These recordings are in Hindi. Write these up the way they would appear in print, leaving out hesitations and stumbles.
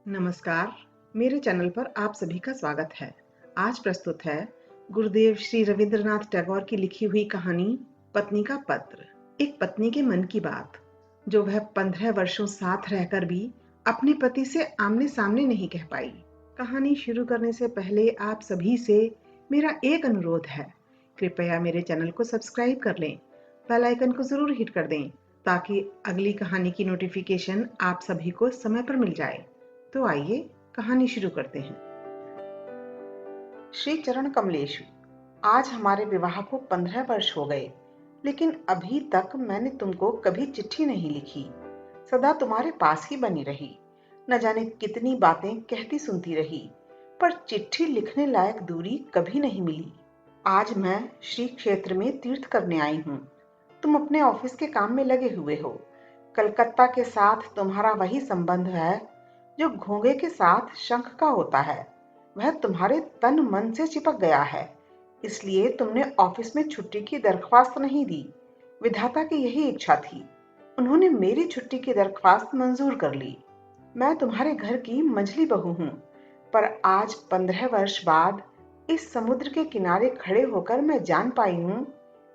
नमस्कार, मेरे चैनल पर आप सभी का स्वागत है। आज प्रस्तुत है गुरुदेव श्री रविंद्रनाथ टैगोर की लिखी हुई कहानी पत्नी का पत्र। एक पत्नी के मन की बात जो वह 15 वर्षों साथ रहकर भी अपने पति से आमने सामने नहीं कह पाई। कहानी शुरू करने से पहले आप सभी से मेरा एक अनुरोध है, कृपया मेरे चैनल को सब्सक्राइब कर लें, बेल आइकन को जरूर हिट कर दें ताकि अगली कहानी की नोटिफिकेशन आप सभी को समय पर मिल जाए। तो आइए कहानी शुरू करते हैं। श्री चरण कमलेशु, आज हमारे विवाह को 15 वर्ष हो गए, लेकिन अभी तक मैंने तुमको कभी चिट्ठी नहीं लिखी। सदा तुम्हारे पास ही बनी रही। न जाने कितनी बातें कहती सुनती रही, पर चिट्ठी लिखने लायक दूरी कभी नहीं मिली। आज मैं श्री क्षेत्र में तीर्थ करने आई हूँ। तुम अपने ऑफिस के काम में लगे हुए हो। कलकत्ता के साथ तुम्हारा वही संबंध है जो घोंघे के साथ शंख का होता है। वह तुम्हारे तन मन से चिपक गया है, इसलिए तुमने ऑफिस में छुट्टी की दरख्वास्त नहीं दी। विधाता की यही इच्छा थी। उन्होंने मेरी छुट्टी की दरख्वास्त मंजूर कर ली। मैं तुम्हारे घर की मंझली बहू हूँ, पर आज 15 वर्ष बाद इस समुद्र के किनारे खड़े होकर मैं जान पाई हूँ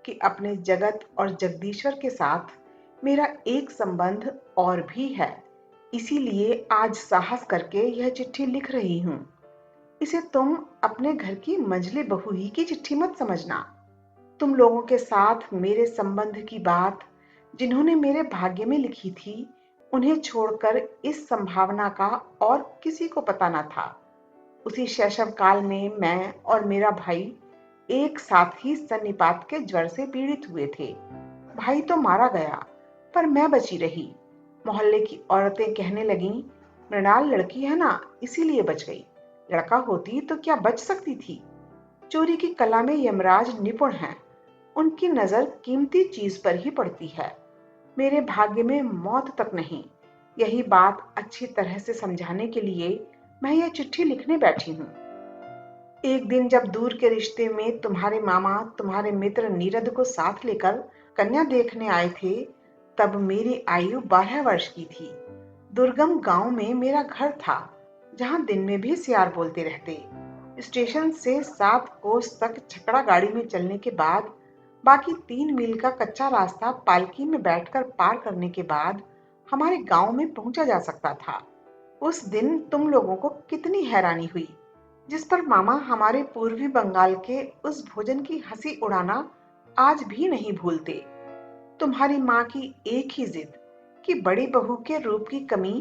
कि अपने जगत और जगदीश्वर के साथ मेरा एक संबंध और भी है। इसीलिए आज साहस करके यह चिट्ठी लिख रही हूँ। इसे तुम अपने घर की मंझली बहू ही की चिट्ठी मत समझना। तुम लोगों के साथ मेरे संबंध की बात जिन्होंने मेरे भाग्य में लिखी थी, उन्हें छोड़कर इस संभावना का और किसी को पता न था। उसी शैशव काल में मैं और मेरा भाई एक साथ ही सन्निपात के ज्वर से पीड़ित हुए थे। भाई तो मारा गया, पर मैं बची रही। मोहल्ले की औरतें कहने लगीं, मृणाल लड़की है ना, इसीलिए बच गई। लड़का होती तो क्या बच सकती थी। चोरी की कला में यमराज निपुण हैं। उनकी नजर कीमती चीज पर ही पड़ती है। मेरे भाग्य में मौत तक नहीं। यही बात अच्छी तरह से समझाने के लिए मैं यह चिट्ठी लिखने बैठी हूँ। एक दिन जब दूर के रिश्ते में तुम्हारे मामा तुम्हारे मित्र नीरद को साथ लेकर कन्या देखने आए थे, तब मेरी आयु 12 वर्ष की थी। दुर्गम गांव में मेरा घर था, जहां दिन में भी सियार बोलते रहते। स्टेशन से 7 कोस तक छकड़ा गाड़ी में चलने के बाद बाकी 3 मील का कच्चा रास्ता पालकी में बैठकर पार करने के बाद हमारे गांव में पहुंचा जा सकता था। उस दिन तुम लोगों को कितनी हैरानी हुई, जिस पर मामा हमारे पूर्वी बंगाल के उस भोजन की हंसी उड़ाना आज भी नहीं भूलते। तुम्हारी माँ की एक ही जिद कि बड़ी बहू के रूप की कमी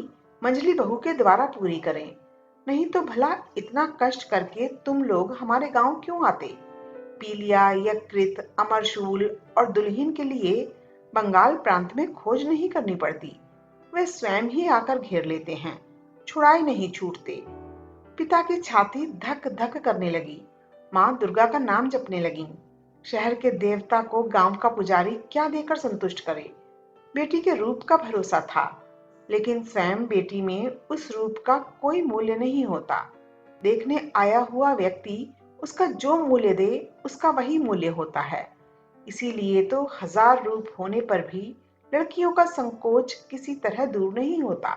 मंझली बहू के द्वारा पूरी करें, नहीं तो भला इतना कष्ट करके तुम लोग हमारे गांव क्यों आते। पीलिया, यकृत, अमरशूल और दुल्हन के लिए बंगाल प्रांत में खोज नहीं करनी पड़ती। वे स्वयं ही आकर घेर लेते हैं, छुड़ाए नहीं छूटते। पिता की छाती धक धक करने लगी। माँ दुर्गा का नाम जपने लगी। शहर के देवता को गांव का पुजारी क्या देकर संतुष्ट करे। बेटी के रूप का भरोसा था, लेकिन स्वयं बेटी में उस रूप का कोई मूल्य नहीं होता। देखने आया हुआ व्यक्ति उसका जो मूल्य दे, उसका वही मूल्य होता है। इसीलिए तो 1000 रूप होने पर भी लड़कियों का संकोच किसी तरह दूर नहीं होता।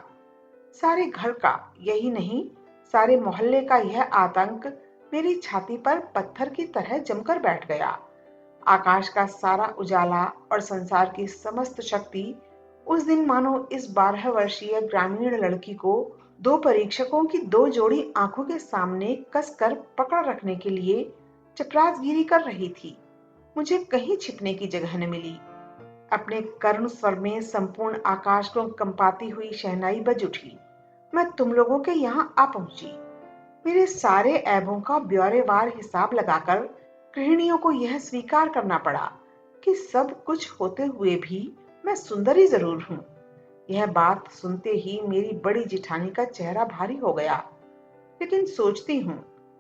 सारे घर का, यही नहीं सारे मोहल्ले का यह आतंक मेरी छाती पर पत्थर की तरह जमकर बैठ गया। आकाश का सारा उजाला और संसार की समस्त शक्ति उस दिन मानो इस 12 वर्षीय ग्रामीण लड़की को 2 परीक्षकों की 2 जोड़ी आंखों के सामने कसकर पकड़ रखने के लिए चपरासगिरी कर रही थी। मुझे कहीं छिपने की जगह न मिली। अपने करुण स्वर में संपूर्ण आकाश को कंपाती हुई शहनाई बज उठी। मैं तुम लोगों के यहाँ आ पहुंची। मेरे सारे ऐबों का ब्यौरेवार हिसाब लगाकर गृहिणियों को यह स्वीकार करना पड़ा कि सब कुछ होते हुए भी मैं सुंदरी जरूर हूँ। यह बात सुनते ही मेरी बड़ी जिठानी का चेहरा भारी हो गया। लेकिन सोचती हूँ,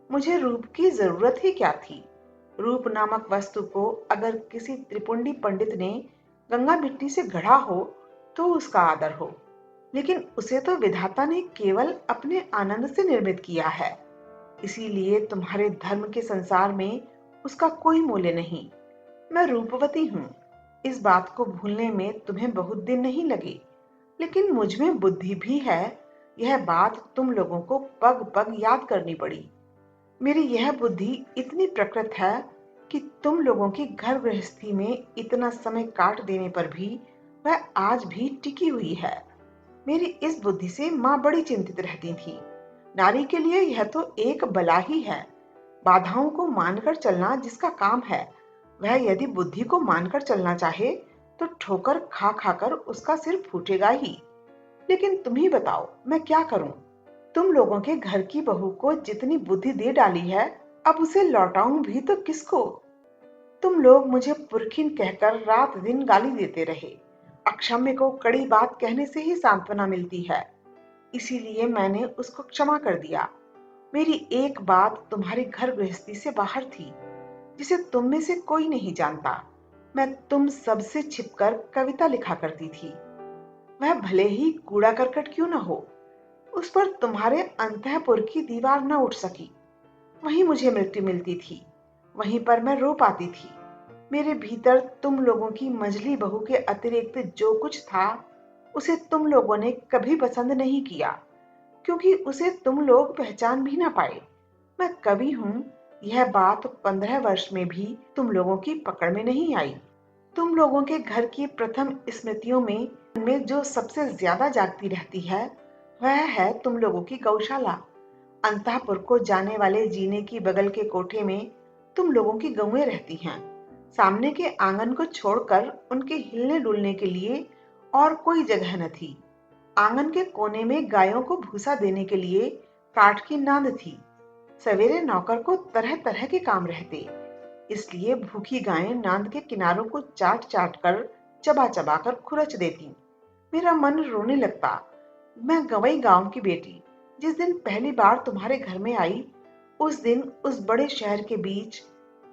मुझे रूप की जरूरत ही क्या थी। रूप नामक वस्तु को अगर किसी त्रिपुंडी पंडित ने गंगा मिट्टी से गढ़ा हो तो उसका आदर हो, लेकिन उसे तो विधाता ने केवल अपने आनंद से निर्मित किया है। इसीलिए तुम्हारे धर्म के संसार में उसका कोई मूल्य नहीं। मैं रूपवती हूँ, इस बात को भूलने में तुम्हें बहुत दिन नहीं लगे, लेकिन मुझ में बुद्धि भी है यह बात तुम लोगों को पग पग याद करनी पड़ी। मेरी यह बुद्धि इतनी प्रकृत है कि तुम लोगों की घर गृहस्थी में इतना समय काट देने पर भी वह आज भी टिकी हुई है। मेरी इस बुद्धि से माँ बड़ी चिंतित रहती थी। नारी के लिए यह तो एक बला ही है। बाधाओं को मानकर चलना जिसका काम है, वह यदि बुद्धि को मानकर चलना चाहे तो ठोकर खा खाकर उसका सिर फूटेगा ही। लेकिन तुम ही बताओ, मैं क्या करूं? तुम लोगों के घर की बहू को जितनी बुद्धि दे डाली है, अब उसे लौटाऊं भी तो किसको? तुम लोग मुझे पुरखिन कहकर रात दिन गाली देते रहे। अक्षम्य को कड़ी बात कहने से ही सांत्वना मिलती है, इसीलिए मैंने उसको क्षमा कर दिया। मेरी एक बात तुम्हारी घर गृहस्थी से बाहर थी, जिसे तुम में से कोई नहीं जानता। मैं तुम सबसे छिपकर कविता लिखा करती थी। वह भले ही कूड़ा करकट क्यों न हो, उस पर तुम्हारे अंतःपुर की दीवार न उठ सकी। वहीं मुझे मृत्यु मिलती थी, वहीं पर मैं रो पाती थी। मेरे भीतर तुम लोगों की मंझली बहू के अतिरिक्त जो कुछ था, उसे तुम लोगों ने कभी पसंद नहीं किया, क्योंकि उसे तुम लोग पहचान भी ना पाए। मैं कवि हूँ, यह बात 15 वर्ष में भी तुम लोगों की पकड़ में नहीं आई। तुम लोगों के घर की प्रथम स्मृतियों में जो सबसे ज्यादा जागती रहती है, वह है तुम लोगों की गौशाला। अंतःपुर को जाने वाले जीने की बगल के कोठे में तुम लोगों की गौएं रहती हैं। सामने के आंगन को छोड़कर उनके हिलने डुलने के लिए और कोई जगह न थी। आंगन के कोने में गायों को भूसा देने के लिए काठ की नांद थी। सवेरे नौकर को तरह तरह के काम रहते, इसलिए भूखी गायें नांद के किनारों को चाट चाट कर, चबा चबा कर खुरच देती। मेरा मन रोने लगता। मैं गंवई गांव की बेटी जिस दिन पहली बार तुम्हारे घर में आई, उस दिन उस बड़े शहर के बीच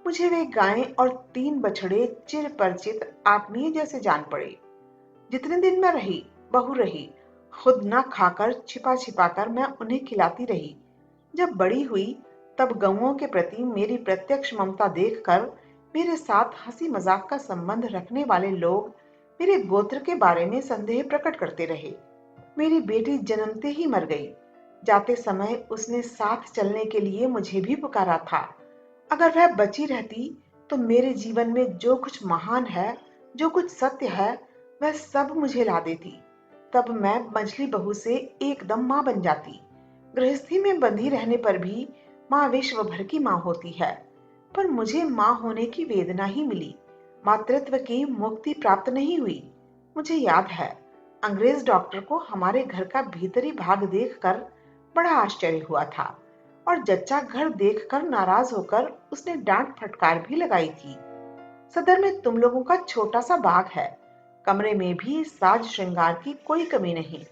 मुझे वे गायें और 3 बछड़े चिर परिचित आत्मीय जैसे जान पड़े। जितने दिन मैं रही, बहू रही, खुद न खाकर छिपा छिपा कर मैं उन्हें खिलाती रही। जब बड़ी हुई, तब गौओं के प्रति मेरी प्रत्यक्ष ममता देखकर मेरे साथ हंसी मजाक का संबंध रखने वाले लोग मेरे गोत्र के बारे में संदेह प्रकट करते रहे। मेरी बेटी जन्मते ही मर गई। जाते समय उसने साथ चलने के लिए मुझे भी पुकारा था। अगर वह बची रहती तो मेरे जीवन में जो कुछ महान है, जो कुछ सत्य है, वह सब मुझे ला देती। तब मैं मझली बहू से एकदम माँ बन जाती। गृहस्थी में बंधी रहने पर भी माँ विश्व भर की माँ होती है, पर मुझे माँ होने की वेदना ही मिली, मातृत्व की मुक्ति प्राप्त नहीं हुई। मुझे याद है, अंग्रेज डॉक्टर को हमारे घर का भीतरी भाग देखकर बड़ा आश्चर्य हुआ था और जच्चा घर देखकर नाराज होकर उसने डांट फटकार भी लगाई थी। सदर में तुम लोगों का छोटा सा बाग है, कमरे में भी साज श्रृंगार की कोई कमी नहीं,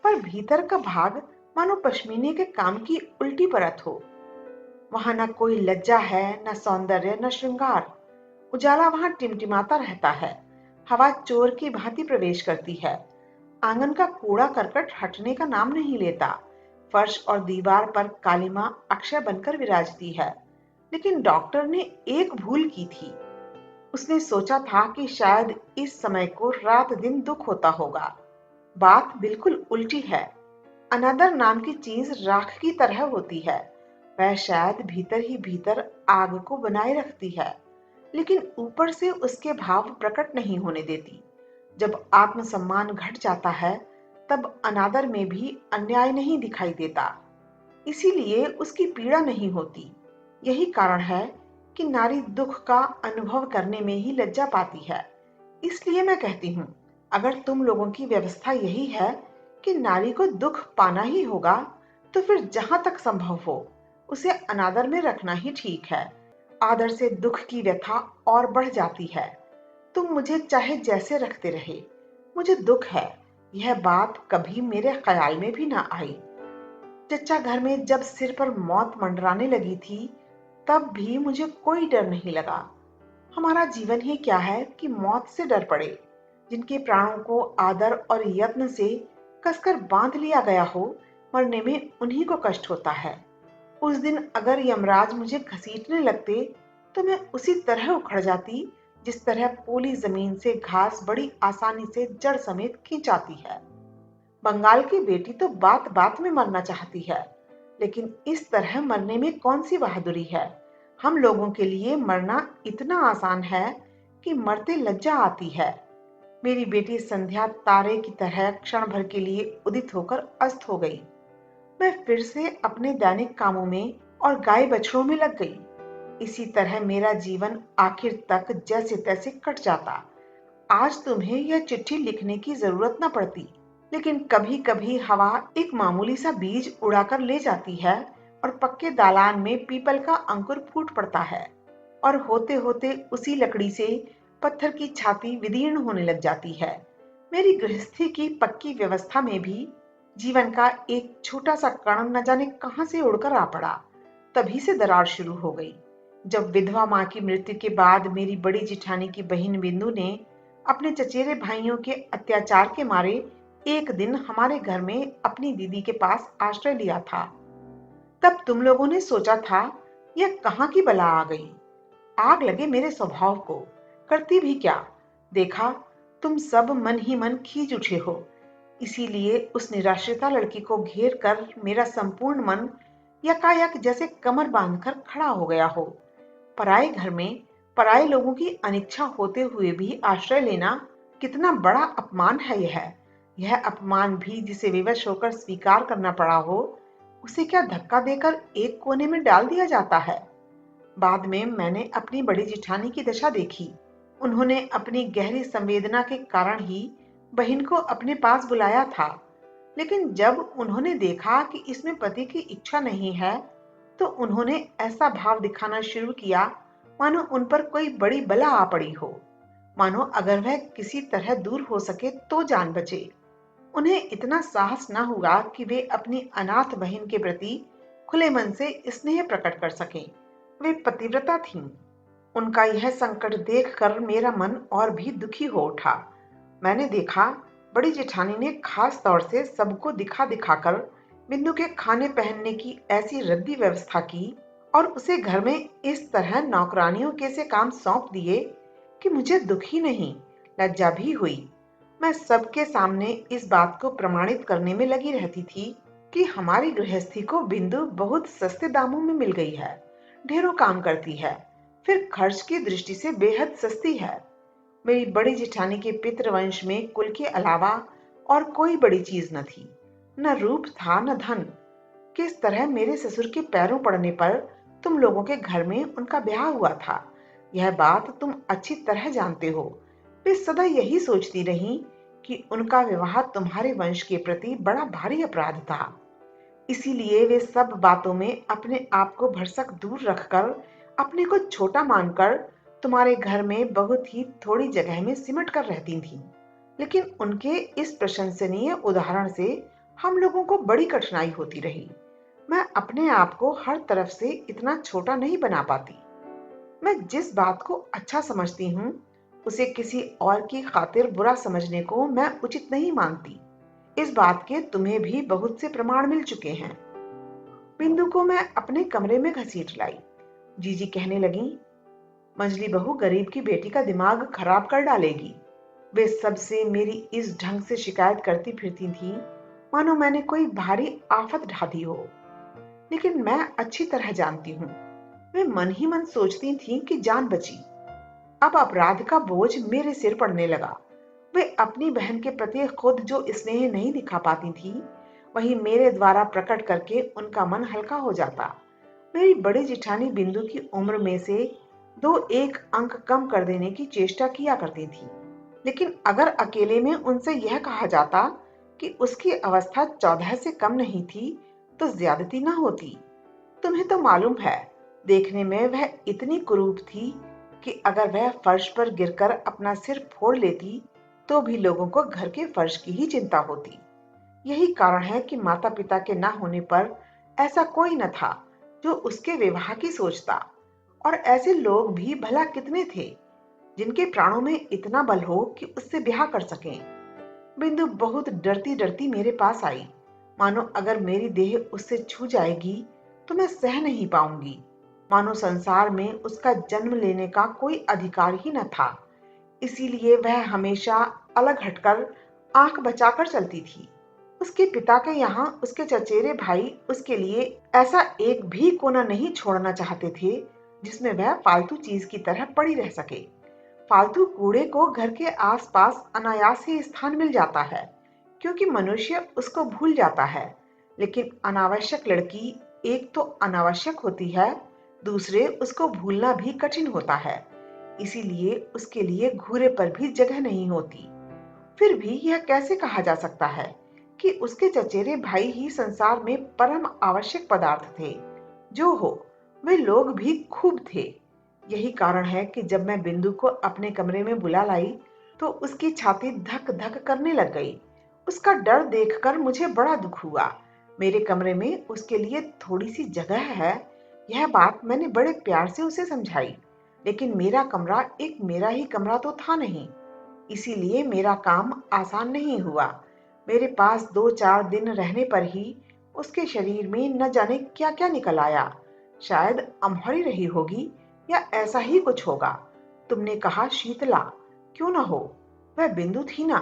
पर भीतर का भाग मानो पश्मीने के काम की उल्टी परत हो। वहां न कोई लज्जा है, न सौंदर्य, न श्रृंगार। उजाला वहां टिमटिमाता रहता है, हवा चोर की भांति प्रवेश करती है। आंगन का कूड़ा करकट हटने का नाम नहीं लेता। फर्श और दीवार पर कालिमा अक्षय बनकर विराजती है। लेकिन डॉक्टर ने एक भूल की थी। उसने सोचा था कि शायद इस समय को रात दिन दुख होता होगा। बात बिल्कुल उल्टी है। अनादर नाम की चीज राख की तरह होती है। वह शायद भीतर ही भीतर आग को बनाए रखती है, लेकिन ऊपर से उसके भाव प्रकट नहीं होने देती। जब आत्मसम्मान घट जाता है, तब अनादर में भी अन्याय नहीं दिखाई देता, इसीलिए उसकी पीड़ा नहीं होती। यही कारण है कि नारी दुख का अनुभव करने में ही लज्जा पाती है। इसलिए मैं कहती हूँ, अगर तुम लोगों की व्यवस्था यही है कि नारी को दुख पाना ही होगा, तो फिर जहां तक संभव हो उसे अनादर में रखना ही ठीक है। आदर से दुख की व्यथा और बढ़ जाती है। तुम मुझे चाहे जैसे रखते रहे, मुझे दुख है, यह बात कभी मेरे ख्याल में भी ना आई। चचा घर में जब सिर पर मौत मंडराने लगी थी, तब भी मुझे कोई डर नहीं लगा। हमारा जीवन ही क्या है कि मौत से डर पड़े। जिनके प्राणों को आदर और यत्न से कसकर बांध लिया गया हो, मरने में उन्हीं को कष्ट होता है। उस दिन अगर यमराज मुझे घसीटने लगते, तो मैं उसी तरह उखड़ जाती जिस तरह पोली जमीन से घास बड़ी आसानी से जड़ समेत खींचाती है। बंगाल की बेटी तो बात बात में मरना चाहती है, लेकिन इस तरह मरने में कौन सी बहादुरी है। हम लोगों के लिए मरना इतना आसान है कि मरते लज्जा आती है। मेरी बेटी संध्या तारे की तरह क्षण भर के लिए उदित होकर अस्त हो गई। मैं फिर से अपने दैनिक कामों में और गाय बछड़ों में लग गई। इसी तरह मेरा जीवन आखिर तक जैसे तैसे कट जाता। आज तुम्हें यह चिट्ठी लिखने की जरूरत न पड़ती, लेकिन कभी कभी हवा एक मामूली सा बीज उड़ाकर ले जाती है और पक्के दालान में पीपल का अंकुर फूट पड़ता है, और होते होते उसी लकड़ी से पत्थर की छाती विदीर्ण होने लग जाती है। मेरी गृहस्थी की पक्की व्यवस्था में भी जीवन का एक छोटा सा कण न जाने कहां से उड़कर आ पड़ा। तभी से दरार शुरू हो गई, जब विधवा मां की मृत्यु के बाद मेरी बड़ी जिठानी की बहन बिंदु ने अपने चचेरे भाइयों के अत्याचार के मारे एक दिन हमारे घर में अपनी दीदी के पास आश्रय लिया था। तब तुम लोगों ने सोचा था यह कहां की बला आ गई। आग लगे मेरे स्वभाव को, करती भी क्या। देखा, तुम सब मन ही मन खींच उठे हो। इसीलिए उस निराश्रिता लड़की को घेर कर मेरा संपूर्ण मन यकायक जैसे कमर बांधकर खड़ा हो गया हो। पराए घर में पराए लोगों की अनिच्छा होते हुए भी आश्रय लेना कितना बड़ा अपमान है। यह अपमान भी जिसे विवश होकर स्वीकार करना पड़ा हो, उसे क्या धक्का देकर एक कोने में डाल दिया जाता है। बाद में मैंने अपनी बड़ी जिठानी की दशा देखी। उन्होंने अपनी गहरी संवेदना के कारण ही बहन को अपने पास बुलाया था, लेकिन जब उन्होंने देखा कि इसमें पति की इच्छा नहीं है, तो उन्होंने ऐसा भाव दिखाना शुरू किया मानो उन पर कोई बड़ी बला आ पड़ी हो, मानो अगर वह किसी तरह दूर हो सके तो जान बचे। उन्हें इतना साहस न हुआ कि वे अपनी अनाथ बहन के प्रति खुले मन से स्नेह प्रकट कर सकें। वे पतिव्रता थीं। उनका यह संकट देखकर मेरा मन और भी दुखी हो उठा। मैंने देखा, बड़ी जेठानी ने खास तौर से सबको दिखा दिखाकर बिंदु के खाने पहनने की ऐसी रद्दी व्यवस्था की और उसे घर में इस तरह नौकरानियों के से काम सौंप दिए कि मुझे दुख ही नहीं, लज्जा भी हुई। मैं सबके सामने इस बात को प्रमाणित करने में लगी रहती थी कि हमारी गृहस्थी को बिंदु बहुत सस्ते दामों में मिल गई है, ढेरों काम करती है, फिर खर्च की दृष्टि से बेहद सस्ती है। मेरी बड़ी जिठानी के पितृवंश में कुल के अलावा और कोई बड़ी चीज न थी, न रूप था न धन। किस तरह मेरे ससुर के पैरों पड़ने पर तुम लोगों के घर में उनका ब्याह हुआ था, यह बात तुम अच्छी तरह जानते हो। वे सदा यही सोचती रहीं कि उनका विवाह तुम्हारे वंश के प्रति बड़ा भारी अपराध था। इसीलिए वे सब बातों में अपने आप को भरसक दूर रखकर, अपने को छोटा मानकर तुम्हारे घर में बहुत ही थोड़ी जगह में सिमट कर रहती थीं। लेकिन उनके इस प्रशंसनीय उदाहरण से हम लोगों को बड़ी कठिनाई होती रही। मैं अपने आप को हर तरफ से इतना छोटा नहीं बना पाती। मैं जिस बात को अच्छा समझती हूँ, उसे किसी और की खातिर बुरा समझने को मैं उचित नहीं मानती। इस बात के तुम्हें भी बहुत से प्रमाण मिल चुके हैं। बिंदु को मैं अपने कमरे में घसीट लाई। जीजी कहने लगी, मंझली बहू गरीब की बेटी का दिमाग खराब कर डालेगी। वे सबसे मेरी इस ढंग से शिकायत करती फिरती थी मानो मैंने कोई भारी आफत ढा दी हो। लेकिन मैं अच्छी तरह जानती हूँ, वे मन ही मन सोचती थीं कि जान बची। अब अपराध का बोझ मेरे सिर पड़ने लगा। वे अपनी बहन के प्रति खुद जो स्नेह नहीं दिखा पाती थी, वही मेरे द्वारा प्रकट करके उनका मन हल्का हो जाता। मेरी बड़ी जिठानी बिंदु की उम्र में से 2-1 अंक कम कर देने की चेष्टा किया करती थी, लेकिन अगर अकेले में उनसे यह कहा जाता कि उसकी अवस्था 14 से कम नहीं थी, तो ज्यादती न होती। तुम्हें तो मालूम है, देखने में वह इतनी कुरूप थी कि अगर वह फर्श पर गिरकर अपना सिर फोड़ लेती तो भी लोगों को घर के फर्श की ही चिंता होती। यही कारण है कि माता पिता के ना होने पर ऐसा कोई न था जो उसके विवाह की सोचता, और ऐसे लोग भी भला कितने थे जिनके प्राणों में इतना बल हो कि उससे ब्याह कर सकें। बिंदु बहुत डरती डरती मेरे पास आई, मानो अगर मेरी देह उससे छू जाएगी तो मैं सह नहीं पाऊंगी, मानो संसार में उसका जन्म लेने का कोई अधिकार ही न था। इसीलिए वह हमेशा अलग हटकर आंख बचाकर चलती थी। उसके पिता के यहाँ उसके चचेरे भाई उसके लिए ऐसा एक भी कोना नहीं छोड़ना चाहते थे जिसमें वह फालतू चीज की तरह पड़ी रह सके। फालतू कूड़े को घर के आसपास अनायास ही स्थान मिल जाता है क्योंकि मनुष्य उसको भूल जाता है, लेकिन अनावश्यक लड़की एक तो अनावश्यक होती है, दूसरे उसको भूलना भी कठिन होता है। इसीलिए उसके लिए घूरे पर भी जगह नहीं होती। फिर भी यह कैसे कहा जा सकता है कि उसके चचेरे भाई ही संसार में परम आवश्यक पदार्थ थे। जो हो, वे लोग भी खूब थे। यही कारण है कि जब मैं बिंदु को अपने कमरे में बुला लाई तो उसकी छाती धक धक करने लग गई। उसका डर देखकर मुझे बड़ा दुख हुआ। मेरे कमरे में उसके लिए थोड़ी सी जगह है, यह बात मैंने बड़े प्यार से उसे समझाई, लेकिन मेरा कमरा एक मेरा ही कमरा तो था नहीं। इसीलिए मेरा काम आसान नहीं हुआ। मेरे पास 2-4 दिन रहने पर ही उसके शरीर में न जाने क्या क्या निकल आया। शायद अमहरी रही होगी या ऐसा ही कुछ होगा। तुमने कहा शीतला, क्यों ना हो, वह बिंदु थी ना।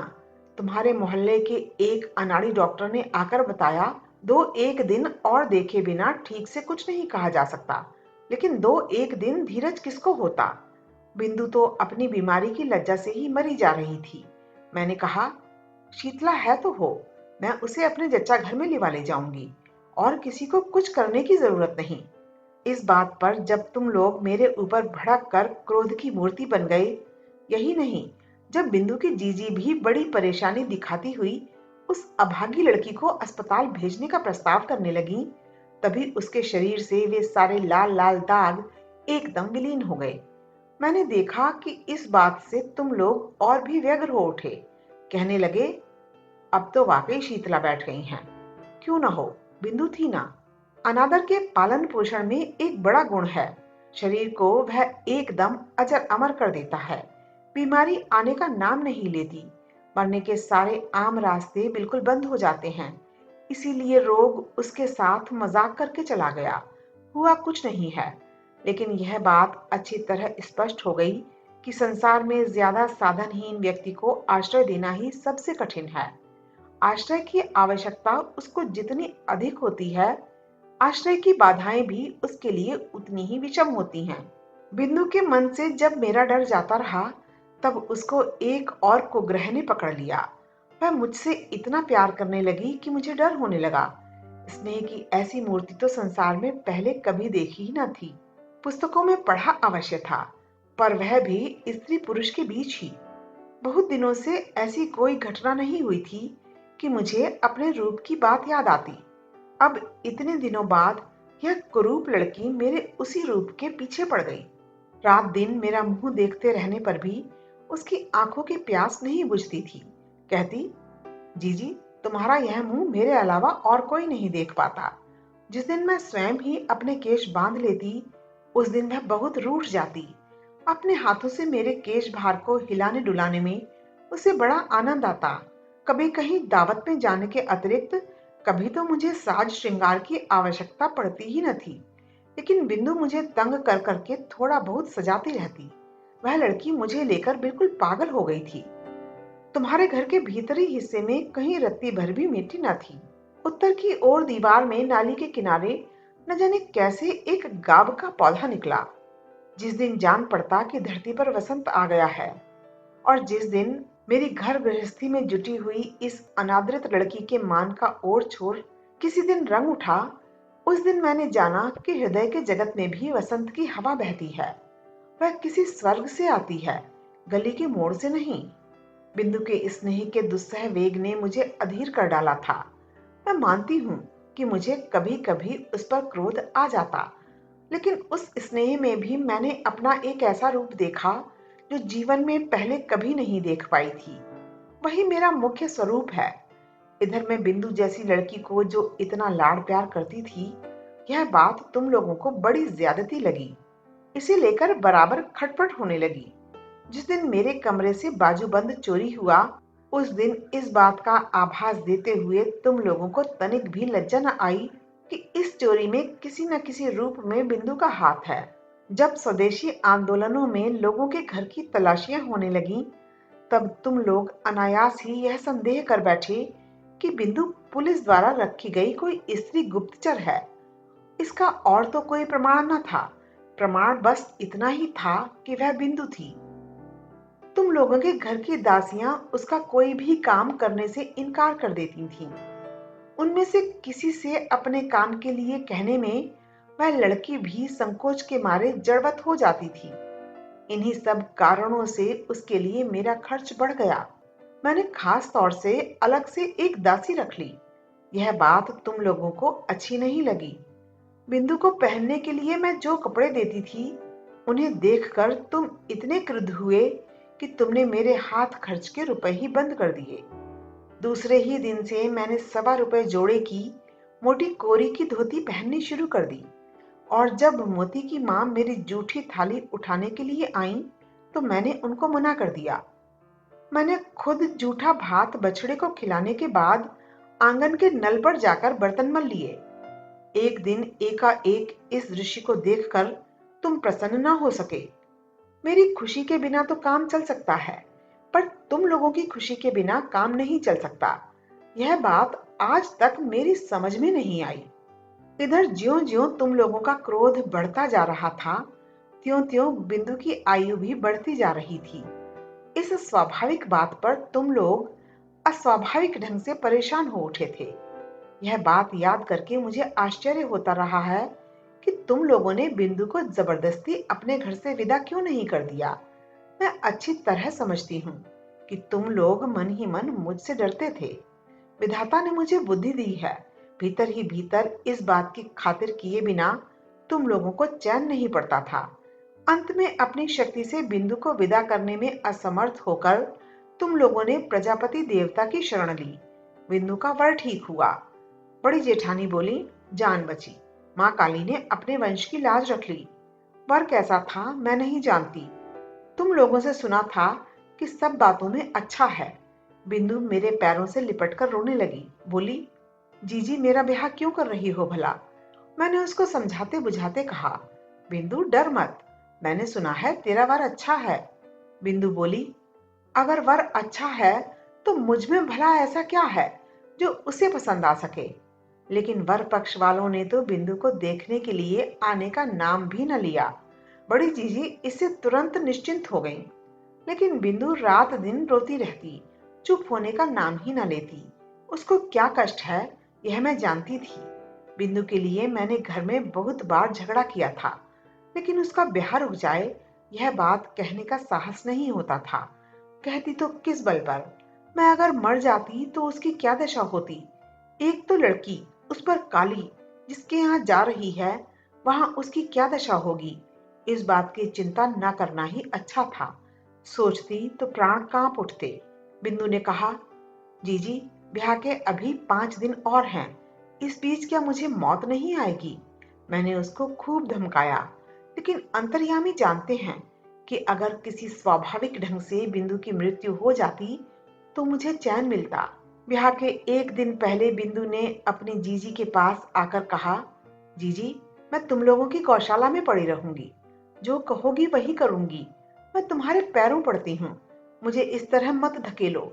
तुम्हारे मोहल्ले के एक अनाड़ी डॉक्टर ने आकर बताया, 2-1 दिन और देखे बिना ठीक से कुछ नहीं कहा जा सकता। लेकिन 2-1 दिन धीरज किसको होता। बिंदु तो अपनी बीमारी की लज्जा से ही मरी जा रही थी। मैंने कहा, शीतला है तो हो, मैं उसे अपने जच्चा घर में लिवा ले जाऊंगी और किसी को कुछ करने की जरूरत नहीं। इस बात पर जब तुम लोग मेरे ऊपर भड़क कर क्रोध की मूर्ति बन गए, यही नहीं, जब बिंदु की जीजी भी बड़ी परेशानी दिखाती हुई उस अभागी लड़की को अस्पताल भेजने का प्रस्ताव करने लगी, तभी उसके शरीर से वे सारे लाल लाल दाग एकदम विलीन हो गए। मैंने देखा कि इस बात से तुम लोग और भी व्यग्र हो उठे। कहने लगे, अब तो वाकई शीतला बैठ गई हैं। क्यों ना हो, बिंदु थी ना। अनादर के पालन पोषण में एक बड़ा गुण है, शरीर को वह एकदम अजर अमर कर देता है। बीमारी आने का नाम नहीं लेती, मरने के सारे आम रास्ते बिल्कुल बंद हो जाते हैं। इसीलिए रोग उसके साथ मजाक करके चला गया, हुआ कुछ नहीं है। लेकिन यह बात अच्छी तरह स्पष्ट हो गई कि संसार में ज्यादा साधनहीन व्यक्ति को आश्रय देना ही सबसे कठिन है। आश्रय की आवश्यकता उसको जितनी अधिक होती है, आश्रय की बाधाएं भी उसके लिए उतनी ही विषम होती हैं। बिंदु के मन से जब मेरा डर जाता रहा, तब उसको एक और कुग्रह ने पकड़ लिया। वह मुझसे इतना प्यार करने लगी कि मुझे डर होने लगा। स्नेह की ऐसी मूर्ति तो संसार में पहले कभी देखी ही न थी। पुस्तकों में पढ़ा अवश्य था, पर वह भी स्त्री पुरुष के बीच ही। बहुत दिनों से ऐसी कोई घटना नहीं हुई थी कि मुझे अपने रूप की बात याद आती। अब इतने दिनों बाद यह कुरूप लड़की मेरे उसी रूप के पीछे पड़ गई। रात दिन मेरा मुंह देखते रहने पर भी उसकी आंखों की प्यास नहीं बुझती थी। कहती, जीजी, तुम्हारा यह मुंह मेरे अलावा और कोई नहीं देख पाता। जिस दिन मैं स्वयं ही अपने केश बांध लेती, उस दिन वह बहुत रूठ जाती। अपने हाथों से मेरे केश भार को हिलाने डुलाने में उसे बड़ा आनंद आता। कभी कहीं दावत में जाने के अतिरिक्त कभी तो मुझे साज श्रृंगार की आवश्यकता पड़ती ही न थी, लेकिन बिंदु मुझे तंग कर करके थोड़ा बहुत सजाती रहती। वह लड़की मुझे लेकर बिल्कुल पागल हो गई थी। तुम्हारे घर के भीतरी हिस्से में कहीं रत्ती भर भी मिट्टी न थी। उत्तर की ओर दीवार में नाली के किनारे न जाने कैसे एक गाब का पौधा निकला। जिस दिन जान पड़ता कि धरती पर वसंत आ गया है, और जिस दिन मेरी घर गृहस्थी में जुटी हुई इस अनादृत लड़की के मान का ओर छोर किसी दिन रंग उठा, उस दिन मैंने जाना कि हृदय के जगत में भी वसंत की हवा बहती है। वह किसी स्वर्ग से आती है, गली के मोड़ से नहीं। बिंदु के स्नेह के दुस्सह वेग ने मुझे अधीर कर डाला था। मैं मानती हूँ कि मुझे कभी कभी उस पर क्रोध आ जाता, लेकिन उस स्नेह में भी मैंने अपना एक ऐसा रूप देखा जो जीवन में पहले कभी नहीं देख पाई थी। वही मेरा मुख्य स्वरूप है। इधर मैं बिंदु जैसी लड़की को जो इतना लाड़ प्यार करती थी, यह बात तुम लोगों को बड़ी ज्यादती लगी। इसे लेकर बराबर खटपट होने लगी। जिस दिन मेरे कमरे से बाजूबंद चोरी हुआ, उस दिन इस बात का आभास देते हुए तुम लोगों को तनिक भी लज्जा न आई कि इस चोरी में किसी न किसी रूप में बिंदु का हाथ है। जब स्वदेशी आंदोलनों में लोगों के घर की तलाशियां होने लगीं, तब तुम लोग अनायास ही यह संदेह कर बैठे कि बिंदु पुलिस द्वारा रखी गई कोई स्त्री गुप्तचर है। इसका और तो कोई प्रमाण न था। प्रमाण बस इतना ही था कि वह बिंदु थी। तुम लोगों के घर की दासियां उसका कोई भी काम करने से इनकार कर देती थीं। उनमें से किसी से अपने काम के लिए कहने में वह लड़की भी संकोच के मारे जड़वत हो जाती थी। इन्हीं सब कारणों से उसके लिए मेरा खर्च बढ़ गया। मैंने खास तौर से अलग से एक दासी रख ली। यह बात तुम लोगों को अच्छी नहीं लगी। बिंदु को पहनने के लिए मैं जो कपड़े देती थी, उन्हें देखकर तुम इतने क्रुद्ध हुए कि तुमने मेरे हाथ खर्च के रुपए ही बंद कर दिए। दूसरे ही दिन से मैंने ₹1.25 जोड़े की मोटी कोरी की धोती पहननी शुरू कर दी, और जब मोती की माँ मेरी जूठी थाली उठाने के लिए आईं, तो मैंने उनको मना कर दिया। मैंने खुद जूठा भात बछड़े को खिलाने के बाद आंगन के नल पर जाकर बर्तन मल लिए। एक दिन एकाएक इस दृश्य को देखकर तुम प्रसन्न ना हो सके। मेरी खुशी के बिना तो काम चल सकता है, पर तुम लोगों की खुशी के बिना काम नहीं चल सकता। यह बात आज तक मेरी समझ में नहीं आई। इधर ज्यों-ज्यों तुम लोगों का क्रोध बढ़ता जा रहा था, त्यों-त्यों बिंदु की आयु भी बढ़ती जा रही थी। इस स्वाभाविक बात पर तुम लोग अस्वाभाविक ढंग से परेशान हो उठे थे। यह बात याद करके मुझे आश्चर्य होता रहा है कि तुम लोगों ने बिंदु को जबरदस्ती अपने घर से विदा क्यों नहीं कर दिया। मैं अच्छी तरह समझती हूँ कि तुम लोग मन ही मन मुझसे डरते थे। विधाता ने मुझे बुद्धि दी है। भीतर ही भीतर इस बात की खातिर किए बिना तुम लोगों को चैन नहीं पड़ता था। अंत में अपनी शक्ति से बिंदु को विदा करने में असमर्थ होकर तुम लोगों ने प्रजापति देवता की शरण ली। बिंदु का वर ठीक हुआ। बड़ी जेठानी बोली, जान बची। माँ काली ने अपने वंश की लाज रख ली। वर कैसा था मैं नहीं जानती। तुम लोगों से सुना था कि सब बातों में अच्छा है। बिंदु मेरे पैरों से लिपटकर रोने लगी। बोली, जीजी मेरा ब्याह क्यों कर रही हो भला। मैंने उसको समझाते बुझाते कहा, बिंदु डर मत, मैंने सुना है तेरा वर अच्छा है। बिंदु बोली, अगर वर अच्छा है तो मुझ में भला ऐसा क्या है जो उसे पसंद आ सके। लेकिन वर पक्ष वालों ने तो बिंदु को देखने के लिए आने का नाम भी न लिया। बड़ी जीजी इससे तुरंत निश्चिंत हो गईं। लेकिन बिंदु रात दिन रोती रहती, चुप होने का नाम ही न लेती। उसको क्या कष्ट है यह मैं जानती थी। बिंदु के लिए मैंने घर में बहुत बार झगड़ा किया था, लेकिन उसका ब्याह रुक जाए यह बात कहने का साहस नहीं होता था। कहती तो किस बल पर। मैं अगर मर जाती तो उसकी क्या दशा होती। एक तो लड़की, उस पर काली, जिसके यहाँ जा रही है वहां उसकी क्या दशा होगी। इस बात की चिंता न करना ही अच्छा था। सोचती तो प्राण कांप उठते। बिंदु ने कहा, जीजी ब्याह के अभी 5 दिन और हैं, इस बीच क्या मुझे मौत नहीं आएगी। मैंने उसको खूब धमकाया, लेकिन अंतर्यामी जानते हैं कि अगर किसी स्वाभाविक ढंग से बिंदु की मृत्यु हो जाती तो मुझे चैन मिलता। ब्याह के एक दिन पहले बिंदु ने अपनी जीजी के पास आकर कहा, जीजी मैं तुम लोगों की गौशाला में पड़ी रहूंगी, जो कहोगी वही करूंगी। मैं तुम्हारे पैरों पड़ती हूँ, मुझे इस तरह मत धकेलो।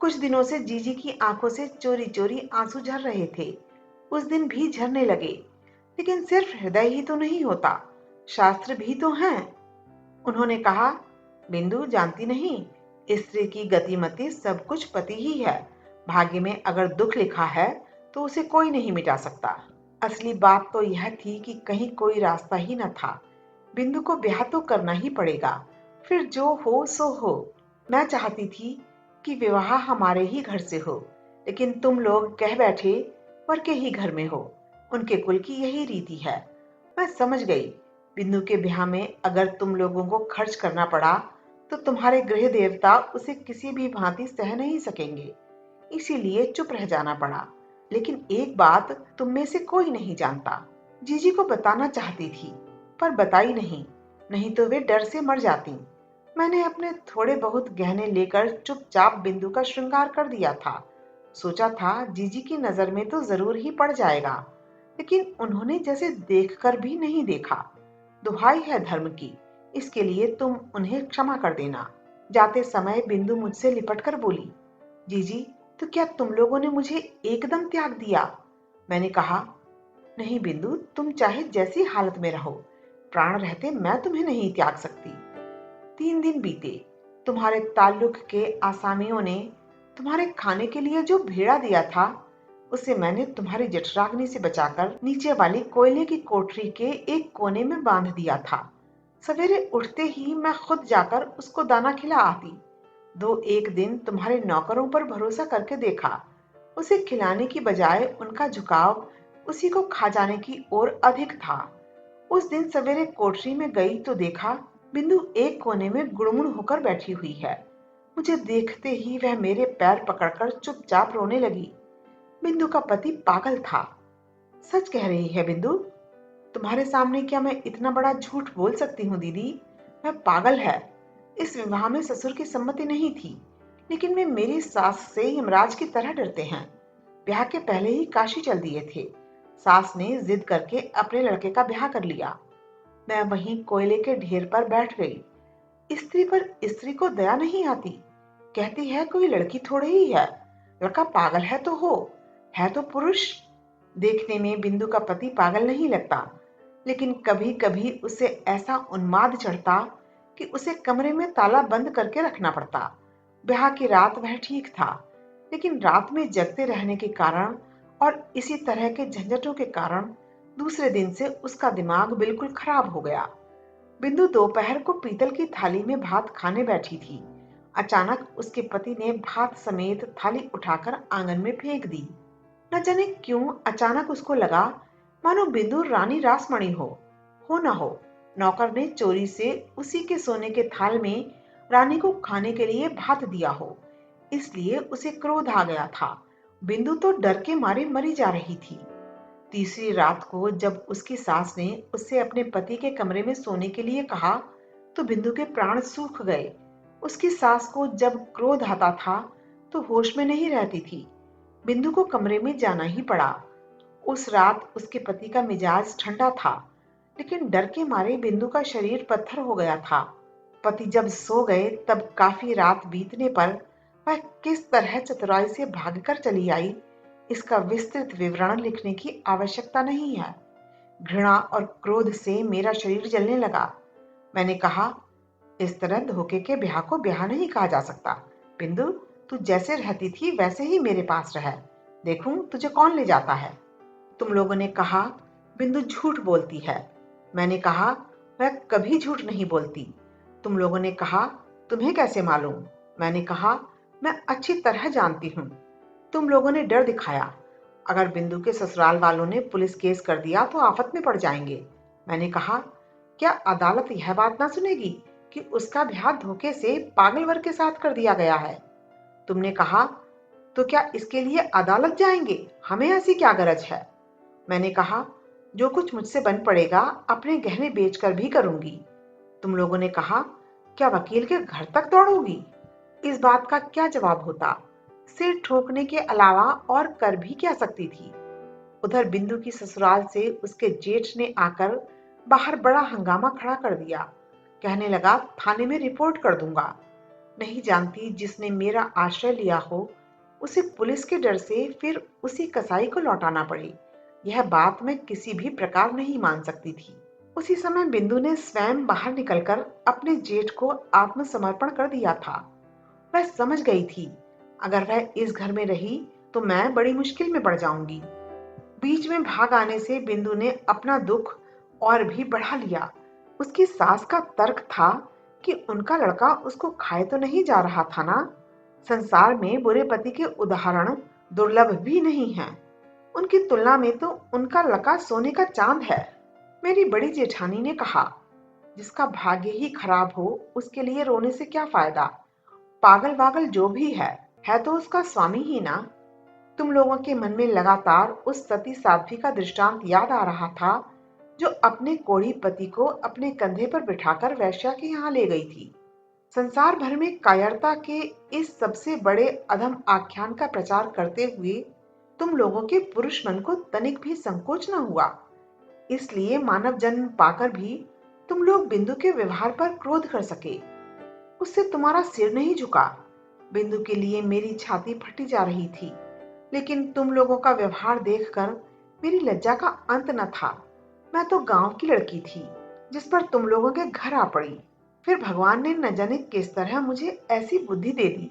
कुछ दिनों से जीजी की आंखों से चोरी चोरी आंसू झर रहे थे। उस दिन भी झरने लगे। लेकिन सिर्फ हृदय ही तो नहीं होता, शास्त्र भी तो हैं। उन्होंने कहा, बिंदु जानती नहीं, स्त्री की गतिमति सब कुछ पति ही है। भाग्य में अगर दुख लिखा है तो उसे कोई नहीं मिटा सकता। असली बात तो यह थी कि कहीं कोई रास्ता ही न था। बिंदु को ब्याह तो करना ही पड़ेगा, फिर जो हो सो हो। मैं चाहती थी कि विवाह हमारे ही घर से हो, लेकिन तुम लोग कह बैठे वर के ही घर में हो। उनके कुल की यही रीति है। मैं समझ गई, बिंदु के ब्याह में अगर तुम लोगों को खर्च करना पड़ा तो तुम्हारे गृह देवता उसे किसी भी भांति सह नहीं सकेंगे, इसीलिए चुप रह जाना पड़ा। लेकिन एक बात तुम में से कोई नहीं जानता। जीजी को बताना चाहती थी, पर बताई नहीं, नहीं तो वे डर से मर जाती। मैंने अपने थोड़े बहुत गहने लेकर चुपचाप बिंदु का श्रृंगार कर दिया था। सोचा था जीजी की नजर में तो जरूर ही पड़ जाएगा, लेकिन उन्होंने जैसे देखकर भी नहीं देखा। दुहाई है धर्म की, इसके लिए तुम उन्हें क्षमा कर देना। जाते समय बिंदु मुझसे लिपटकर बोली, जीजी तो क्या तुम लोगों ने मुझे एकदम त्याग दिया? मैंने कहा, नहीं बिंदु, तुम चाहे जैसी हालत में रहो, प्राण रहते मैं तुम्हें नहीं त्याग सकती। 3 दिन बीते। तुम्हारे ताल्लुक के आसामियों ने तुम्हारे खाने के लिए जो भेड़ा दिया था, उसे मैंने तुम्हारी जठराग्नि से बचाकर नीचे वाली कोयले की कोठरी के एक कोने में बांध दिया था। सवेरे उठते ही मैं खुद जाकर उसको दाना खिला आती। 2 एक दिन तुम्हारे नौकरों पर भरोसा करके देखा, उसे खिलाने की बजाय उनका झुकाव उसी को खा जाने की ओर अधिक था। उस दिन सवेरे कोठरी में गई तो देखा बिंदु एक कोने में गुड़मुड़ होकर बैठी हुई है। मुझे देखते ही वह मेरे पैर पकड़कर चुपचाप रोने लगी। बिंदु का पति पागल था। सच कह रही है बिंदु? तुम्हारे सामने क्या मैं इतना बड़ा झूठ बोल सकती हूँ दीदी? वह पागल है। इस विवाह में ससुर की सम्मति नहीं थी, लेकिन वे मेरी सास से यमराज की तरह डरते हैं। ब्याह के पहले ही काशी चल दिए थे। सास ने जिद करके अपने लड़के का ब्याह कर लिया। मैं वहीं कोयले के ढेर पर बैठ गई। स्त्री पर स्त्री को दया नहीं आती। कहती है कोई लड़की थोड़ी ही है, लड़का पागल है तो हो, है तो पुरुष। देखने में बिंदु का पति पागल नहीं लगता, लेकिन कभी कभी उसे ऐसा उन्माद चढ़ता कि उसे कमरे में ताला बंद करके रखना पड़ता। ब्याह की रात वह ठीक था, लेकिन रात में जगते रहने के कारण और इसी तरह के झंझटों के कारण दूसरे दिन से उसका दिमाग बिल्कुल खराब हो गया। बिंदु दोपहर को पीतल की थाली में भात खाने बैठी थी। अचानक उसके पति ने भात समेत थाली उठाकर आंगन में फेंक दी। न जाने क्यों अचानक उसको लगा मानो बिंदु रानी रासमणी हो ना हो, नौकर ने चोरी से उसी के सोने के थाल में रानी को खाने के लिए भात दिया हो, इसलिए उसे क्रोध आ गया था। बिंदु तो डर के मारे मरी जा रही थी। तीसरी रात को जब उसकी सास ने उससे अपने पति के कमरे में सोने के लिए कहा, तो बिंदु के प्राण सूख गए। उसकी सास को जब क्रोध आता था तो होश में नहीं रहती थी। बिंदु को कमरे में जाना ही पड़ा। उस रात उसके पति का मिजाज ठंडा था, लेकिन डर के मारे बिंदु का शरीर पत्थर हो गया था। पति जब सो गए तब काफी रात बीतने पर वह किस तरह चतुराई से भागकर चली आई, इसका विस्तृत विवरण लिखने की आवश्यकता नहीं है। घृणा और क्रोध से मेरा शरीर जलने लगा। मैंने कहा, इस तरह धोखे के ब्याह को ब्याह नहीं कहा जा सकता। बिंदु, तू जैसे रहती थी वैसे ही मेरे पास रह, देखूं तुझे कौन ले जाता है। तुम लोगों ने कहा बिंदु झूठ बोलती है। मैंने कहा, वह कभी झूठ नहीं बोलती। तुम लोगों ने कहा, तुम्हें कैसे मालूम? मैंने कहा, मैं अच्छी तरह जानती हूँ। तुम लोगों ने डर दिखाया, अगर बिंदु के ससुराल वालों ने पुलिस केस कर दिया तो आफत में पड़ जाएंगे। मैंने कहा, क्या अदालत यह बात ना सुनेगी कि उसका ब्याह धोखे से पागल वर्ग के साथ कर दिया गया है? तुमने कहा, तो क्या इसके लिए अदालत जाएंगे? हमें ऐसी क्या गरज है? मैंने कहा, जो कुछ मुझसे बन पड़ेगा अपने गहने बेचकर भी करूंगी। तुम लोगों ने कहा, क्या वकील के घर तक दौड़ोगी? इस बात का क्या जवाब होता? सिर ठोकने के अलावा और कर भी क्या सकती थी? उधर बिंदु की ससुराल से उसके जेठ ने आकर बाहर बड़ा हंगामा खड़ा कर दिया। कहने लगा, थाने में रिपोर्ट कर दूंगा। नहीं जानती जिसने मेरा आश्रय लिया हो उसे पुलिस के डर से फिर उसी कसाई को लौटाना पड़े, यह बात मैं किसी भी प्रकार नहीं मान सकती थी। उसी समय बिंदु ने स्वयं बाहर निकलकर अपने जेठ को आत्मसमर्पण कर दिया था। वह समझ गई थी, अगर वह इस घर में रही तो मैं बड़ी मुश्किल में पड़ जाऊंगी। बीच में भाग आने से बिंदु ने अपना दुख और भी बढ़ा लिया। उसकी सास का तर्क था कि उनका लड़का उसको खाए तो नहीं जा रहा था ना। संसार में बुरे पति के उदाहरण दुर्लभ भी नहीं हैं। उनकी तुलना में तो उनका लड़का सोने का चांद है। मेरी बड़ी जेठानी ने कहा, जिसका भाग्य ही खराब हो उसके लिए रोने से क्या फायदा। पागल वागल जो भी है तो उसका स्वामी ही ना। तुम लोगों के मन में लगातार उस सती साध्वी का दृष्टांत याद आ रहा था, जो अपने कोढ़ी पति को अपने कंधे पर बिठाकर वैश्या के यहाँ ले गई थी। संसार भर में कायरता के इस सबसे बड़े अधम आख्यान का प्रचार करते हुए तुम लोगों के पुरुष मन को तनिक भी संकोच न हुआ। इसलिए मानव जन्म पाकर भी तुम लोग बिंदु के व्यवहार पर क्रोध कर सके। उससे तुम्हारा सिर नहीं झुका। बिंदु के लिए मेरी छाती फटी जा रही थी, लेकिन तुम लोगों का व्यवहार देखकर मेरी लज्जा का अंत न था। मैं तो गांव की लड़की थी जिस पर तुम लोगों के घर आ पड़ी। फिर भगवान ने न जाने किस तरह मुझे ऐसी बुद्धि दे दी।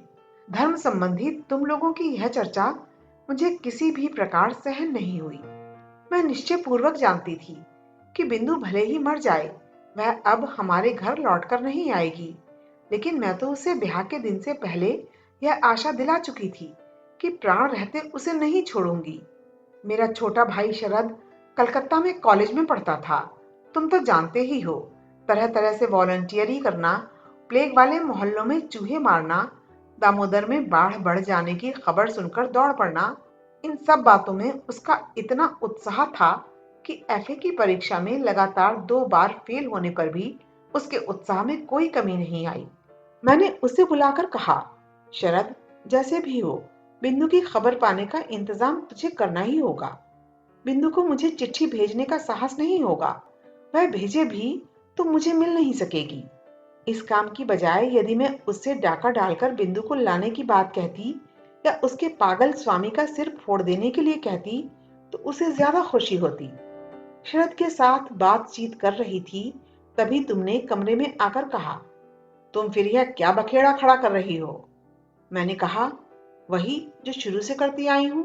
धर्म संबंधी तुम लोगों की यह चर्चा मुझे किसी भी प्रकार सहन नहीं हुई। मैं निश्चय पूर्वक जानती थी कि बिंदु भले ही मर जाए, वह अब हमारे घर लौटकर नहीं आएगी, लेकिन मैं तो उसे ब्याह के दिन से पहले यह आशा दिला चुकी थी कि प्राण रहते उसे नहीं छोड़ूंगी। मेरा छोटा भाई शरद कलकत्ता में कॉलेज में पढ़ता था। तुम तो जानते ही हो, तरह तरह से वॉलंटियरी करना, प्लेग वाले मोहल्लों में चूहे मारना, दामोदर में बाढ़ बढ़ जाने की खबर सुनकर दौड़ पड़ना, इन सब बातों में उसका इतना उत्साह था कि एफए की परीक्षा में लगातार 2 बार फेल होने पर भी उसके उत्साह में कोई कमी नहीं आई। मैंने उसे बुलाकर कहा, शरद, जैसे भी हो, बिंदु की खबर पाने का इंतजाम तुझे करना ही होगा। बिंदु को मुझे चिट्ठी भेजने का साहस नहीं होगा। वह भेजे भी तो मुझे मिल नहीं सकेगी। इस काम की बजाय यदि मैं उससे डाका डालकर बिंदु को लाने की बात कहती या उसके पागल स्वामी का सिर फोड़ देने के लिए कहती तो उसे ज्यादा खुशी होती। शरद के साथ बातचीत कर रही थी, तभी तुमने कमरे में आकर कहा, तुम फिर यह क्या बखेड़ा खड़ा कर रही हो? मैंने कहा, वही जो शुरू से करती आई हूं,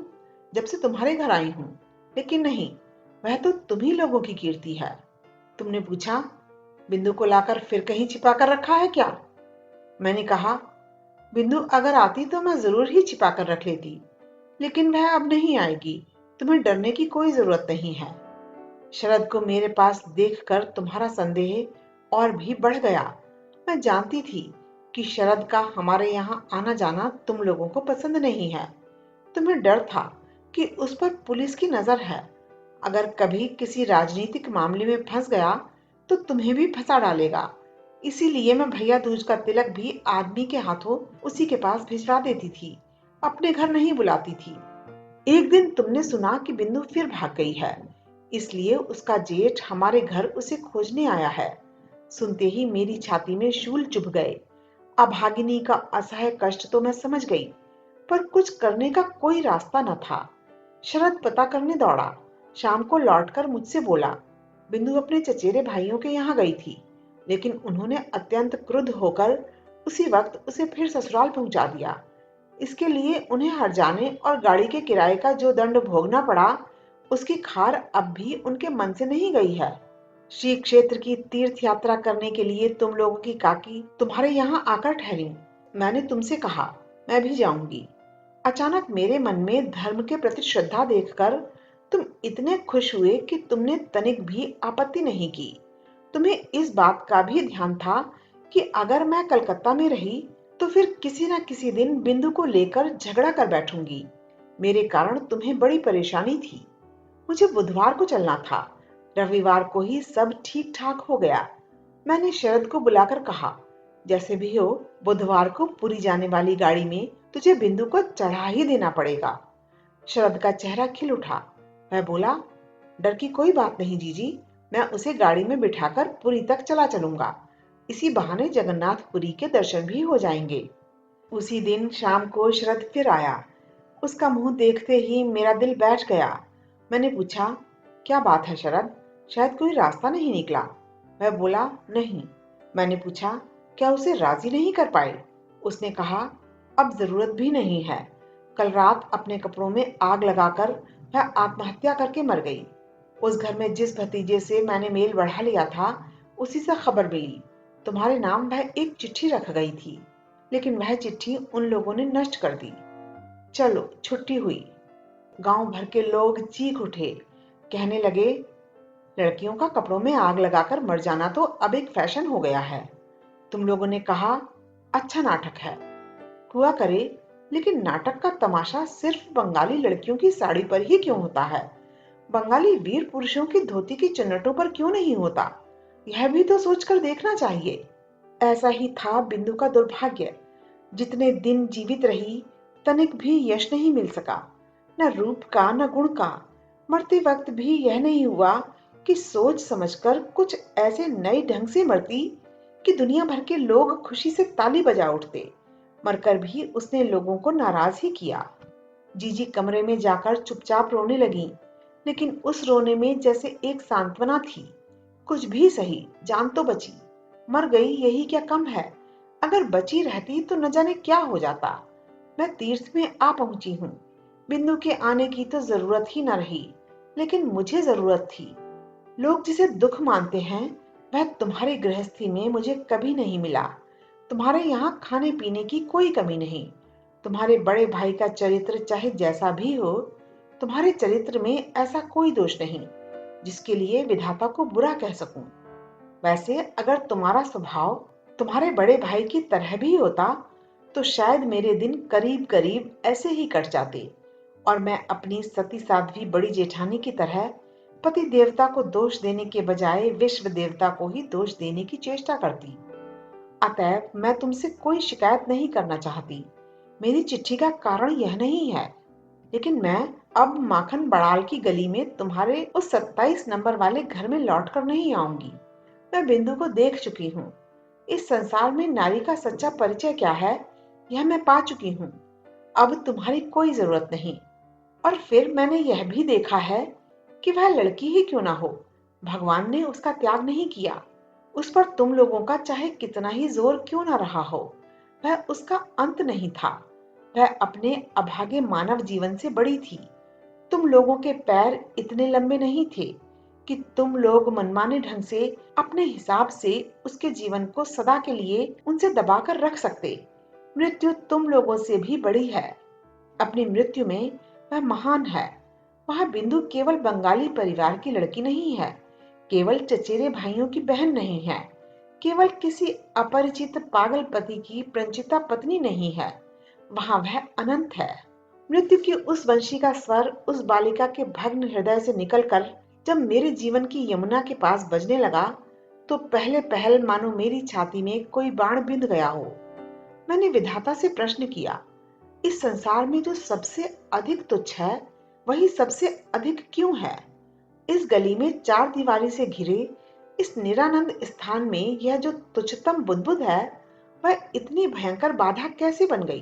जब से तुम्हारे घर आई हूं। लेकिन नहीं, वह तो तुम्ही लोगों की कीर्ति है। तुमने पूछा, बिंदु को लाकर फिर कहीं छिपा कर रखा है क्या? मैंने कहा, बिंदु अगर आती तो मैं जरूर ही छिपा कर रख लेती, लेकिन वह अब नहीं आएगी। तुम्हें डरने की कोई जरूरत नहीं है। शरद को मेरे पास देखकर तुम्हारा संदेह और भी बढ़ गया। मैं जानती थी कि शरद का हमारे यहाँ आना जाना तुम लोगों को पसंद नहीं है। तुम्हें डर था कि उस पर पुलिस की नजर है। अगर कभी किसी राजनीतिक मामले में फंस गया तो तुम्हें भी फंसा डालेगा। इसीलिए मैं भैया दूज का तिलक भी आदमी के हाथों उसी के पास भिजवा देती थी, अपने घर नहीं बुलाती थी। एक दिन तुमने सुना कि बिंदु फिर भाग गई है, इसलिए उसका जेठ हमारे घर उसे खोजने आया है। सुनते ही मेरी छाती में शूल चुभ गए। अभागिनी का असह्य कष्ट तो मैं समझ गई, पर कुछ करने का कोई रास्ता न था। शरद पता करने दौड़ा। शाम को लौटकर मुझसे बोला, बिंदु अपने चचेरे भाइयों के यहाँ गई थी, लेकिन उन्होंने अत्यंत क्रुद्ध होकर उसी वक्त उसे फिर ससुराल पहुंचा दिया। इसके लिए उन्हें हर जाने और गाड़ी के किराए का जो दंड भोगना पड़ा, उसकी खार अब भी उनके मन से नहीं गई है। श्री क्षेत्र की तीर्थ यात्रा करने के लिए तुम लोगों की काकी तुम्हारे यहाँ आकर ठहरी। मैंने तुमसे कहा, मैं भी जाऊंगी। अचानक मेरे मन में धर्म के प्रति श्रद्धा देखकर तुम इतने खुश हुए कि तुमने तनिक भी आपत्ति नहीं की। तुम्हें इस बात का भी ध्यान था कि अगर मैं कलकत्ता में रही तो फिर किसी न किसी दिन बिंदु को लेकर झगड़ा कर बैठूंगी। मेरे कारण तुम्हें बड़ी परेशानी थी। मुझे बुधवार को चलना था। रविवार को ही सब ठीक ठाक हो गया। मैंने शरद को बुलाकर कहा, जैसे भी हो, बुधवार को पुरी जाने वाली गाड़ी में तुझे बिंदु को चढ़ा ही देना पड़ेगा। शरद का चेहरा खिल उठा। वह बोला, डर की कोई बात नहीं जीजी, मैं उसे गाड़ी में बिठाकर पुरी तक चला चलूंगा। इसी बहाने जगन्नाथपुरी के दर्शन भी हो जाएंगे। उसी दिन शाम को शरद फिर आया। उसका मुंह देखते ही मेरा दिल बैठ गया। मैंने पूछा, क्या बात है शरद, शायद कोई रास्ता नहीं निकला? वह बोला, नहीं। मैंने पूछा, क्या उसे राजी नहीं कर पाए? उसने कहा, अब जरूरत भी नहीं है। कल रात अपने कपड़ों में आग लगाकर वह आत्महत्या करके मर गई। उस घर में जिस भतीजे से मैंने मेल बढ़ा लिया था, उसी से खबर मिली। तुम्हारे नाम वह एक चिट्ठी रख गई थी, लेकिन वह चिट्ठी उन लोगों ने नष्ट कर दी। चलो, छुट्टी हुई। गांव भर के लोग चीख उठे। कहने लगे, लड़कियों का कपड़ों में आग लगाकर मर जाना तो अब एक फैशन हो गया है। तुम लोगों ने कहा, अच्छा नाटक है। हुआ करे, लेकिन नाटक का तमाशा सिर्फ बंगाली लड़कियों की साड़ी पर ही क्यों होता है? बंगाली वीर पुरुषों की धोती की चुन्नटों पर क्यों नहीं होता? यह भी तो सोचकर देखना चाहिए। ऐसा ही था बिंदु का दुर्भाग्य। जितने दिन जीवित रही, तनिक भी यश नहीं मिल सका, न रूप का न गुण का। मरते वक्त भी यह नहीं हुआ कि सोच समझकर कुछ ऐसे नए ढंग से मरती कि दुनिया भर के लोग खुशी से ताली बजा उठते। मरकर भी उसने लोगों को नाराज ही किया। जीजी कमरे में जाकर चुपचाप रोने लगी, लेकिन उस रोने में जैसे एक सांत्वना थी। कुछ भी सही, जान तो बची। मर गई यही क्या कम है? अगर बची रहती तो न जाने क्या हो जाता। मैं तीर्थ में आ पहुंची हूँ। बिंदु के आने की तो जरूरत ही न रही, लेकिन मुझे जरूरत थी। लोग जिसे दुख मानते हैं वह तुम्हारी गृहस्थी में मुझे कभी नहीं मिला। तुम्हारे यहाँ खाने पीने की कोई कमी नहीं। तुम्हारे बड़े भाई का चरित्र चाहे जैसा भी हो, तुम्हारे चरित्र में ऐसा कोई दोष नहीं जिसके लिए विधाता को बुरा कह सकूं। वैसे अगर तुम्हारा स्वभाव तुम्हारे बड़े भाई की तरह भी होता तो शायद मेरे दिन करीब करीब ऐसे ही कट जाते और मैं अपनी सती साध्वी बड़ी जेठानी की तरह पति देवता को दोष देने के बजाय विश्व देवता को ही दोष देने की चेष्टा करती। अतएव मैं तुमसे कोई शिकायत नहीं करना चाहती। मेरी चिट्ठी का कारण यह नहीं है, लेकिन मैं अब माखन बड़ाल की गली में तुम्हारे उस 27 नंबर वाले घर में लौट कर नहीं आऊंगी। मैं बिंदु को देख चुकी हूँ। इस संसार में नारी का सच्चा परिचय क्या है यह मैं पा चुकी हूँ। अब तुम्हारी कोई जरूरत नहीं। और फिर मैंने यह भी देखा है कि वह लड़की ही क्यों ना हो, भगवान ने उसका त्याग नहीं किया। उस पर तुम लोगों का चाहे कितना ही जोर क्यों ना रहा हो, वह उसका अंत नहीं था। वह अपने अभागे मानव जीवन से बड़ी थी। तुम लोगों के पैर इतने लंबे नहीं थे कि तुम लोग मनमाने ढंग से अपने हिसाब से उसके जीवन को सदा के लिए उनसे दबाकर रख सकते। मृत्यु तुम लोगों से भी बड़ी है। अपनी मृत्यु में वह महान है। वह बिंदु केवल बंगाली परिवार की लड़की नहीं है, केवल चचेरे भाइयों की बहन नहीं है, केवल किसी अपरिचित पागल पति की प्रंचिता पत्नी नहीं है। वहां वह अनंत है। मृत्यु की उस वंशी का स्वर उस बालिका के भग्न हृदय से निकलकर जब मेरे जीवन की यमुना के पास बजने लगा तो पहले पहल मानो मेरी छाती में कोई बाण बिंध गया हो। मैंने विधाता से प्रश्न किया, इस संसार में जो सबसे अधिक तुच्छ है वही सबसे अधिक क्यों है? इस गली में चार दीवारी से घिरे इस निरानंद स्थान में यह जो तुच्छतम बुद्बुद है वह इतनी भयंकर बाधा कैसे बन गई?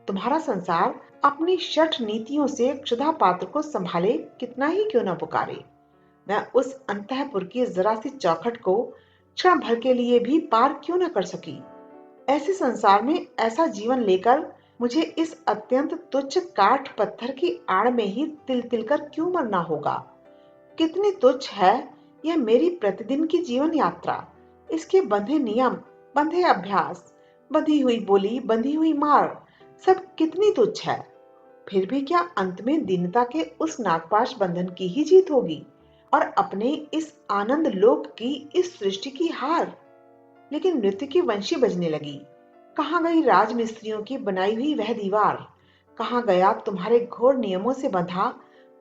तुम्हारा संसार अपनी शठ नीतियों से क्षुधा पात्र को संभाले कितना ही क्यों न पुकारे, मैं उस अंतःपुर की जरा सी चौखट को क्षण भर के लिए भी पार क्यों न कर सकी? ऐसे संसार में ऐसा जीवन लेकर मुझे इस अत्यंत तुच्छ काठ पत्थर की आड़ में ही तिल तिल कर क्यों मरना होगा? कितनी तुच्छ है यह मेरी प्रतिदिन की जीवन यात्रा। इसके बंधे नियम, बंधे अभ्यास, बंधी हुई बोली, बंधी हुई मार, सब कितनी तुच्छ है। फिर भी क्या अंत में दीनता के उस नागपाश बंधन की ही जीत होगी और अपने इस आनंद लोक की, इस सृष्टि की हार? लेकिन नृत्य की वंशी बजने लगी। कहाँ गई राजमिस्त्रियों की बनाई हुई वह दीवार? कहाँ गया तुम्हारे घोर नियमों से बंधा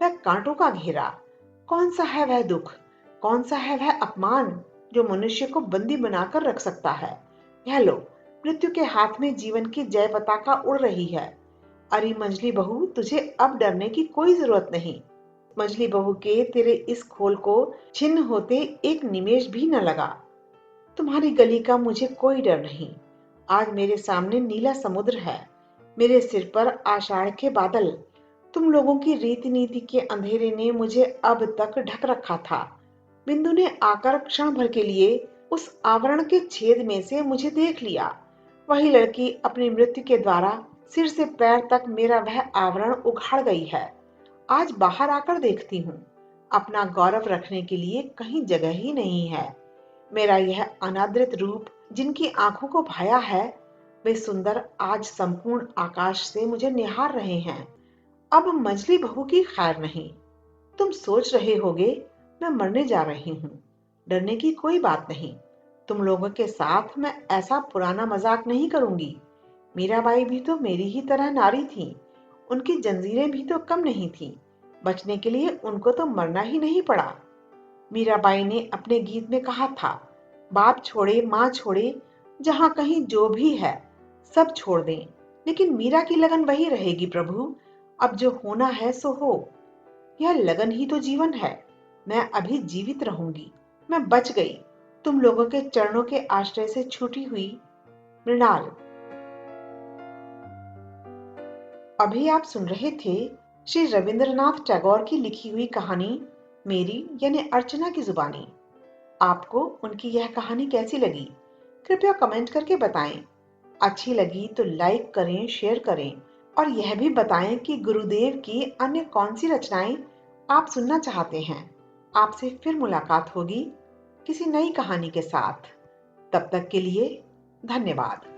वह कांटों का घेरा? कौन सा है वह दुख, कौन सा है वह अपमान जो मनुष्य को बंदी बनाकर रख सकता है? यह लो, मृत्यु के हाथ में जीवन की जय पताका उड़ रही है। अरे मंजली बहू, तुझे अब डरने की कोई जरूरत नहीं। मंजली बहू के तेरे इस खोल को छिन्न होते एक निमेष भी न लगा। तुम्हारी गली का मुझे कोई डर नहीं। आज मेरे सामने नीला समुद्र है, मेरे सिर पर आषाढ़ के बादल। तुम लोगों की रीति नीति के अंधेरे ने मुझे अब तक ढक रखा था। बिंदु ने आकर क्षण भर के लिए उस आवरण के छेद में से मुझे देख लिया। वही लड़की अपनी मृत्यु के द्वारा सिर से पैर तक मेरा वह आवरण उखाड़ गई है। आज बाहर आकर देखती हूँ, अपना गौरव रखने के लिए कहीं जगह ही नहीं है। मेरा यह अनादृत रूप जिनकी आंखों को भाया है, वे सुंदर आज संपूर्ण आकाश से मुझे निहार रहे हैं। अब मंजली बहू की खैर नहीं। तुम सोच रहे होगे मैं मरने जा रही हूँ। डरने की कोई बात नहीं। तुम लोगों के साथ मैं ऐसा पुराना मजाक नहीं करूंगी। मीराबाई भी तो मेरी ही तरह नारी थी। उनकी जंजीरें भी तो कम नहीं थी। बचने के लिए उनको तो मरना ही नहीं पड़ा। मीराबाई ने अपने गीत में कहा था, बाप छोड़े माँ छोड़े जहां कहीं जो भी है सब छोड़ दें, लेकिन मीरा की लगन वही रहेगी प्रभु। अब जो होना है सो हो। यह लगन ही तो जीवन है। मैं अभी जीवित रहूंगी। मैं बच गई, तुम लोगों के चरणों के आश्रय से छूटी हुई मृणाल। अभी आप सुन रहे थे श्री रविंद्रनाथ टैगोर की लिखी हुई कहानी मेरी यानी अर्चना की जुबानी। आपको उनकी यह कहानी कैसी लगी? कृपया कमेंट करके बताएं। अच्छी लगी तो लाइक करें, शेयर करें और यह भी बताएं कि गुरुदेव की अन्य कौन सी रचनाएं आप सुनना चाहते हैं। आपसे फिर मुलाकात होगी किसी नई कहानी के साथ। तब तक के लिए धन्यवाद।